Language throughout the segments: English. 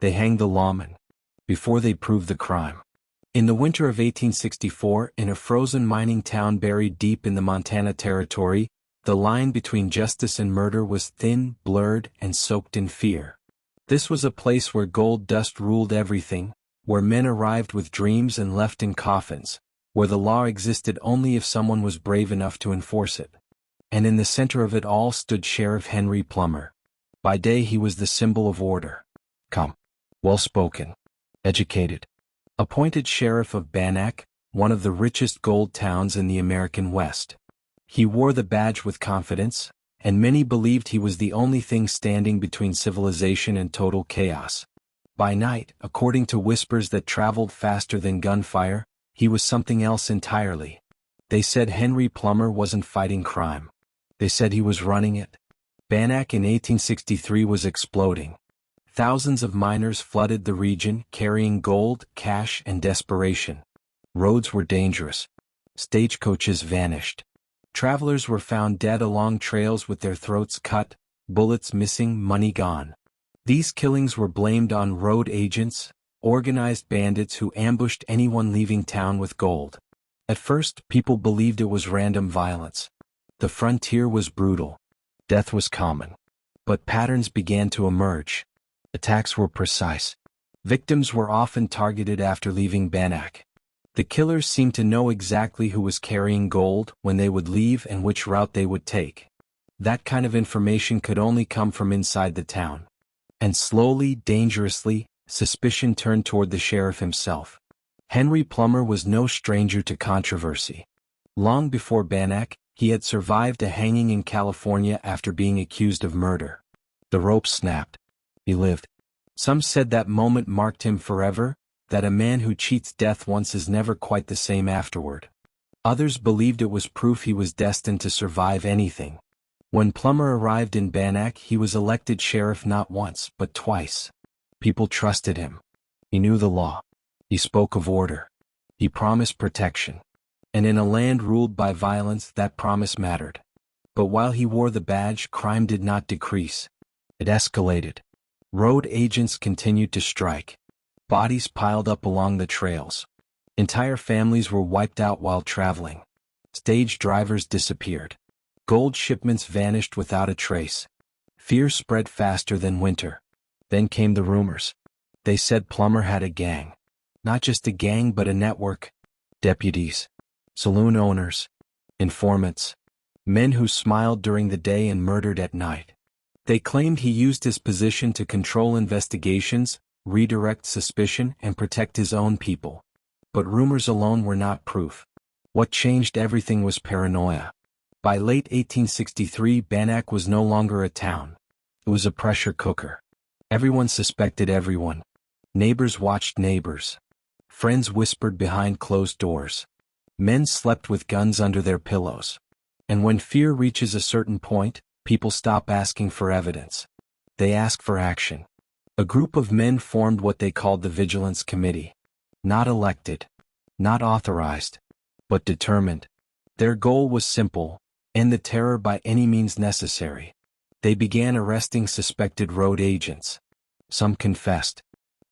they hanged the lawmen before they proved the crime. In the winter of 1864, in a frozen mining town buried deep in the Montana Territory, the line between justice and murder was thin, blurred, and soaked in fear. This was a place where gold dust ruled everything, where men arrived with dreams and left in coffins, where the law existed only if someone was brave enough to enforce it. And in the center of it all stood Sheriff Henry Plummer. By day he was the symbol of order. Calm, well-spoken, educated. Appointed sheriff of Bannack, one of the richest gold towns in the American West. He wore the badge with confidence, and many believed he was the only thing standing between civilization and total chaos. By night, according to whispers that traveled faster than gunfire, he was something else entirely. They said Henry Plummer wasn't fighting crime. They said he was running it. Bannack in 1863 was exploding. Thousands of miners flooded the region, carrying gold, cash, and desperation. Roads were dangerous. Stagecoaches vanished. Travelers were found dead along trails with their throats cut, bullets missing, money gone. These killings were blamed on road agents, organized bandits who ambushed anyone leaving town with gold. At first, people believed it was random violence. The frontier was brutal. Death was common. But patterns began to emerge. Attacks were precise. Victims were often targeted after leaving Bannack. The killers seemed to know exactly who was carrying gold, when they would leave, and which route they would take. That kind of information could only come from inside the town. And slowly, dangerously, suspicion turned toward the sheriff himself. Henry Plummer was no stranger to controversy. Long before Bannack, he had survived a hanging in California after being accused of murder. The rope snapped. He lived. Some said that moment marked him forever, that a man who cheats death once is never quite the same afterward. Others believed it was proof he was destined to survive anything. When Plummer arrived in Bannack, he was elected sheriff not once, but twice. People trusted him. He knew the law. He spoke of order. He promised protection. And in a land ruled by violence, that promise mattered. But while he wore the badge, crime did not decrease. It escalated. Road agents continued to strike. Bodies piled up along the trails. Entire families were wiped out while traveling. Stage drivers disappeared. Gold shipments vanished without a trace. Fear spread faster than winter. Then came the rumors. They said Plummer had a gang. Not just a gang, but a network. Deputies. Saloon owners. Informants. Men who smiled during the day and murdered at night. They claimed he used his position to control investigations, redirect suspicion, and protect his own people. But rumors alone were not proof. What changed everything was paranoia. By late 1863, Bannack was no longer a town. It was a pressure cooker. Everyone suspected everyone. Neighbors watched neighbors. Friends whispered behind closed doors. Men slept with guns under their pillows. And when fear reaches a certain point, people stop asking for evidence. They ask for action. A group of men formed what they called the Vigilance Committee. Not elected. Not authorized. But determined. Their goal was simple: end the terror by any means necessary. They began arresting suspected road agents. Some confessed.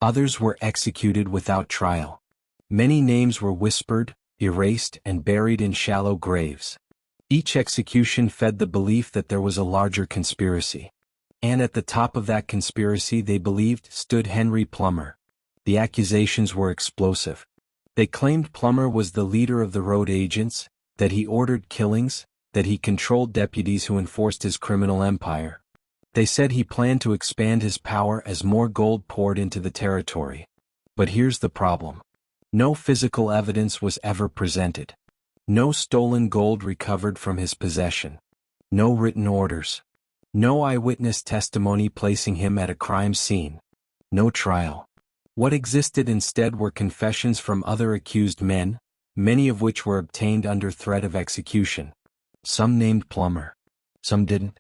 Others were executed without trial. Many names were whispered, erased, and buried in shallow graves. Each execution fed the belief that there was a larger conspiracy. And at the top of that conspiracy, they believed, stood Henry Plummer. The accusations were explosive. They claimed Plummer was the leader of the road agents, that he ordered killings, that he controlled deputies who enforced his criminal empire. They said he planned to expand his power as more gold poured into the territory. But here's the problem. No physical evidence was ever presented. No stolen gold recovered from his possession. No written orders. No eyewitness testimony placing him at a crime scene. No trial. What existed instead were confessions from other accused men, many of which were obtained under threat of execution. Some named Plummer. Some didn't.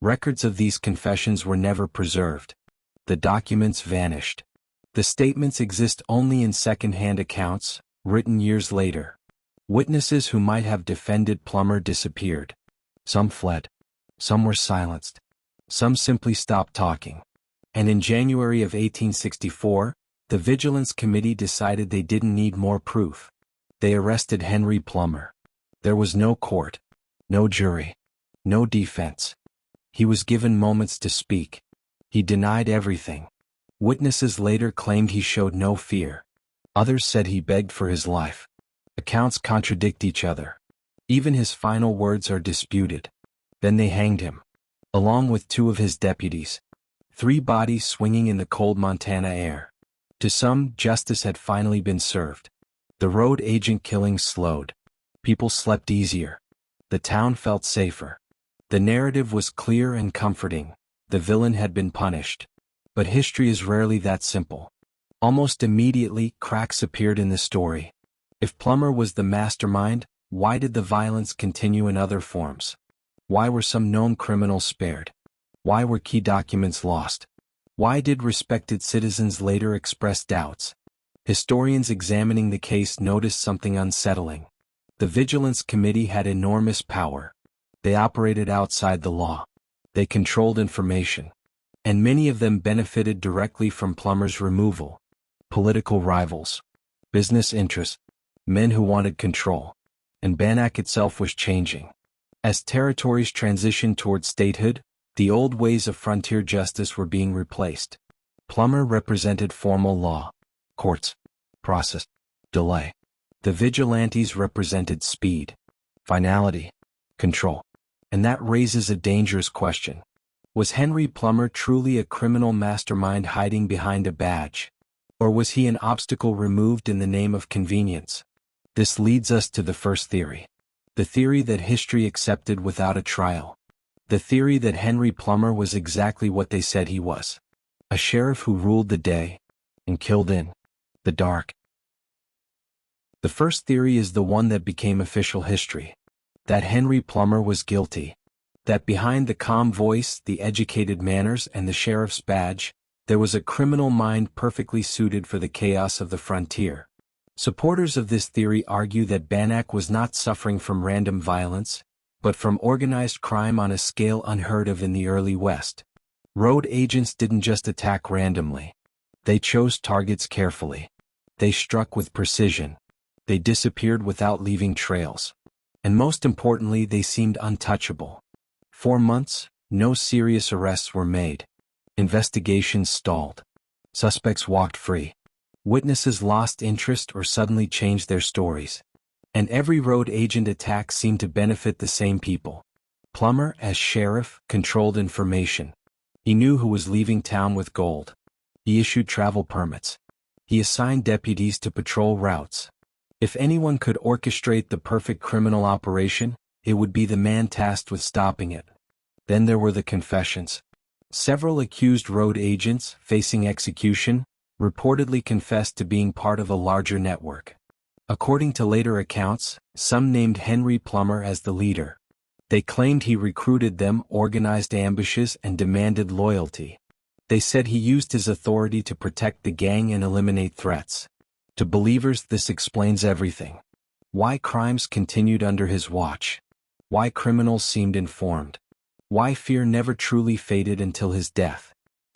Records of these confessions were never preserved. The documents vanished. The statements exist only in second-hand accounts, written years later. Witnesses who might have defended Plummer disappeared. Some fled. Some were silenced. Some simply stopped talking. And in January of 1864, the Vigilance Committee decided they didn't need more proof. They arrested Henry Plummer. There was no court, no jury, no defense. He was given moments to speak. He denied everything. Witnesses later claimed he showed no fear. Others said he begged for his life. Accounts contradict each other. Even his final words are disputed. Then they hanged him, along with 2 of his deputies. 3 bodies swinging in the cold Montana air. To some, justice had finally been served. The road agent killings slowed. People slept easier. The town felt safer. The narrative was clear and comforting. The villain had been punished. But history is rarely that simple. Almost immediately, cracks appeared in the story. If Plummer was the mastermind, why did the violence continue in other forms? Why were some known criminals spared? Why were key documents lost? Why did respected citizens later express doubts? Historians examining the case noticed something unsettling. The Vigilance Committee had enormous power. They operated outside the law. They controlled information. And many of them benefited directly from Plummer's removal. Political rivals, business interests, men who wanted control. And Bannack itself was changing. As territories transitioned toward statehood, the old ways of frontier justice were being replaced. Plummer represented formal law, courts, process, delay. The vigilantes represented speed, finality, control. And that raises a dangerous question. Was Henry Plummer truly a criminal mastermind hiding behind a badge? Or was he an obstacle removed in the name of convenience? This leads us to the first theory. The theory that history accepted without a trial. The theory that Henry Plummer was exactly what they said he was. A sheriff who ruled the day and killed in the dark. The first theory is the one that became official history. That Henry Plummer was guilty. That behind the calm voice, the educated manners, and the sheriff's badge, there was a criminal mind perfectly suited for the chaos of the frontier. Supporters of this theory argue that Bannack was not suffering from random violence, but from organized crime on a scale unheard of in the early West. Road agents didn't just attack randomly. They chose targets carefully. They struck with precision. They disappeared without leaving trails. And most importantly, they seemed untouchable. For months, no serious arrests were made. Investigations stalled. Suspects walked free. Witnesses lost interest or suddenly changed their stories. And every road agent attack seemed to benefit the same people. Plummer, as sheriff, controlled information. He knew who was leaving town with gold. He issued travel permits. He assigned deputies to patrol routes. If anyone could orchestrate the perfect criminal operation, it would be the man tasked with stopping it. Then there were the confessions. Several accused road agents, facing execution, reportedly confessed to being part of a larger network. According to later accounts, some named Henry Plummer as the leader. They claimed he recruited them, organized ambushes, and demanded loyalty. They said he used his authority to protect the gang and eliminate threats. To believers, this explains everything. Why crimes continued under his watch. Why criminals seemed informed. Why fear never truly faded until his death.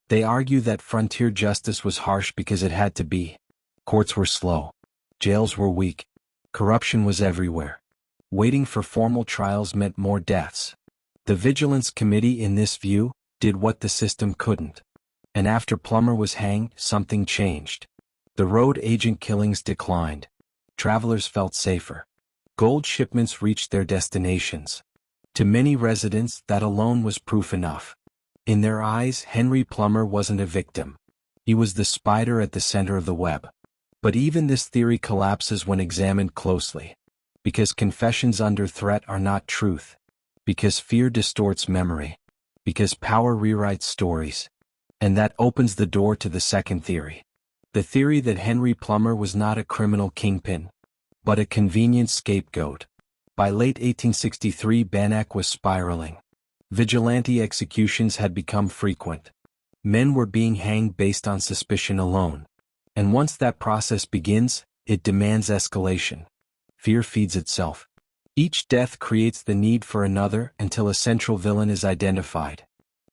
They argue that frontier justice was harsh because it had to be. Courts were slow. Jails were weak. Corruption was everywhere. Waiting for formal trials meant more deaths. The Vigilance Committee, in this view, did what the system couldn't. And after Plummer was hanged, something changed. The road agent killings declined. Travelers felt safer. Gold shipments reached their destinations. To many residents, that alone was proof enough. In their eyes, Henry Plummer wasn't a victim. He was the spider at the center of the web. But even this theory collapses when examined closely. Because confessions under threat are not truth. Because fear distorts memory. Because power rewrites stories. And that opens the door to the second theory. The theory that Henry Plummer was not a criminal kingpin, but a convenient scapegoat. By late 1863, Bannack was spiraling. Vigilante executions had become frequent. Men were being hanged based on suspicion alone. And once that process begins, it demands escalation. Fear feeds itself. Each death creates the need for another until a central villain is identified.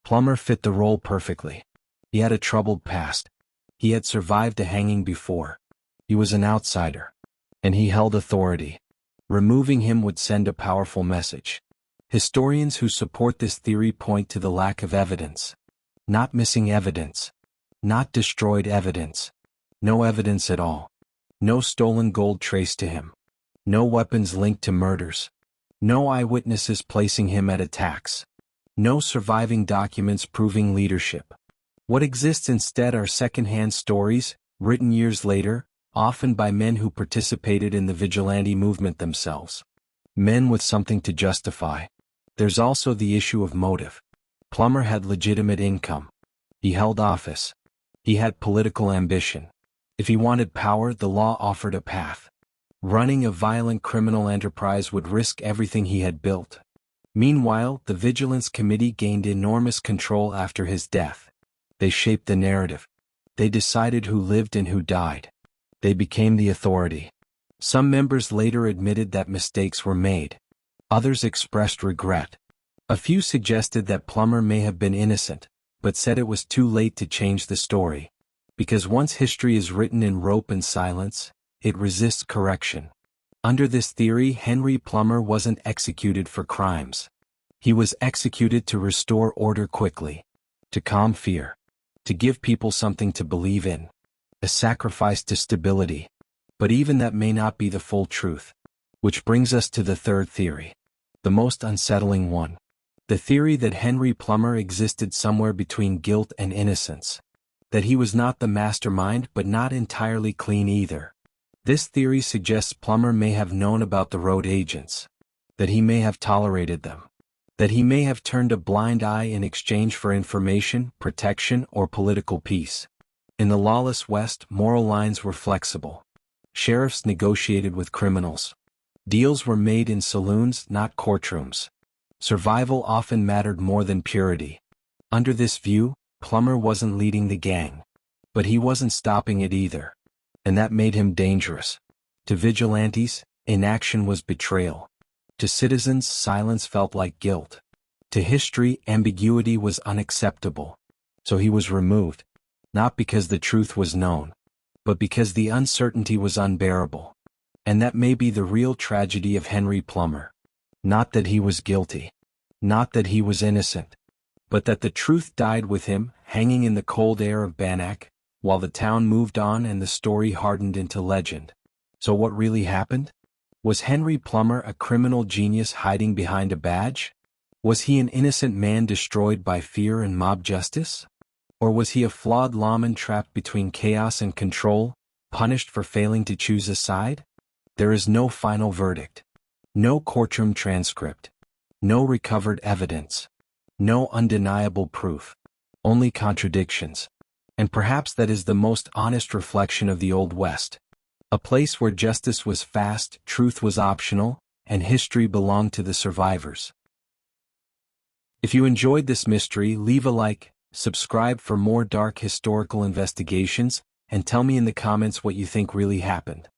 Plummer fit the role perfectly. He had a troubled past. He had survived a hanging before. He was an outsider. And he held authority. Removing him would send a powerful message. Historians who support this theory point to the lack of evidence. Not missing evidence. Not destroyed evidence. No evidence at all. No stolen gold traced to him. No weapons linked to murders. No eyewitnesses placing him at attacks. No surviving documents proving leadership. What exists instead are second-hand stories, written years later, often by men who participated in the vigilante movement themselves. Men with something to justify. There's also the issue of motive. Plummer had legitimate income. He held office. He had political ambition. If he wanted power, the law offered a path. Running a violent criminal enterprise would risk everything he had built. Meanwhile, the Vigilance Committee gained enormous control after his death. They shaped the narrative. They decided who lived and who died. They became the authority. Some members later admitted that mistakes were made. Others expressed regret. A few suggested that Plummer may have been innocent, but said it was too late to change the story. Because once history is written in rope and silence, it resists correction. Under this theory, Henry Plummer wasn't executed for crimes. He was executed to restore order quickly, to calm fear, to give people something to believe in, a sacrifice to stability. But even that may not be the full truth. Which brings us to the third theory, the most unsettling one. The theory that Henry Plummer existed somewhere between guilt and innocence. That he was not the mastermind but not entirely clean either. This theory suggests Plummer may have known about the road agents. That he may have tolerated them. That he may have turned a blind eye in exchange for information, protection, or political peace. In the lawless West, moral lines were flexible. Sheriffs negotiated with criminals. Deals were made in saloons, not courtrooms. Survival often mattered more than purity. Under this view, Plummer wasn't leading the gang. But he wasn't stopping it either. And that made him dangerous. To vigilantes, inaction was betrayal. To citizens, silence felt like guilt. To history, ambiguity was unacceptable. So he was removed. Not because the truth was known, but because the uncertainty was unbearable. And that may be the real tragedy of Henry Plummer. Not that he was guilty. Not that he was innocent. But that the truth died with him, hanging in the cold air of Bannack, while the town moved on and the story hardened into legend. So what really happened? Was Henry Plummer a criminal genius hiding behind a badge? Was he an innocent man destroyed by fear and mob justice? Or was he a flawed lawman trapped between chaos and control, punished for failing to choose a side? There is no final verdict. No courtroom transcript. No recovered evidence. No undeniable proof. Only contradictions. And perhaps that is the most honest reflection of the Old West. A place where justice was fast, truth was optional, and history belonged to the survivors. If you enjoyed this mystery, leave a like, subscribe for more dark historical investigations, and tell me in the comments what you think really happened.